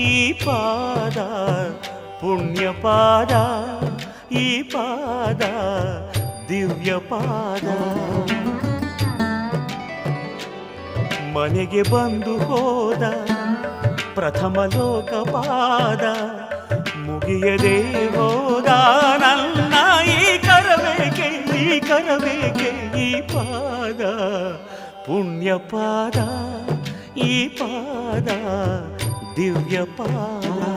ಈ ಪಾದ ಪುಣ್ಯ ಪಾದ, ಈ ಪಾದ ದಿವ್ಯ ಪಾದ. ಮನೆಗೆ ಬಂದು ಹೋದ ಪ್ರಥಮ ಲೋಕಪಾದ, ಮುಗಿಯದೆ ಹೋದ ನನ್ನ ಈ ಕರಬೇಕೆ, ಈ ಕರಬೇಕೆ, ಈ ಪಾದ ಪುಣ್ಯ ಪಾದ, ಈ ಪಾದ ದಿವ್ಯ ಪಾದ.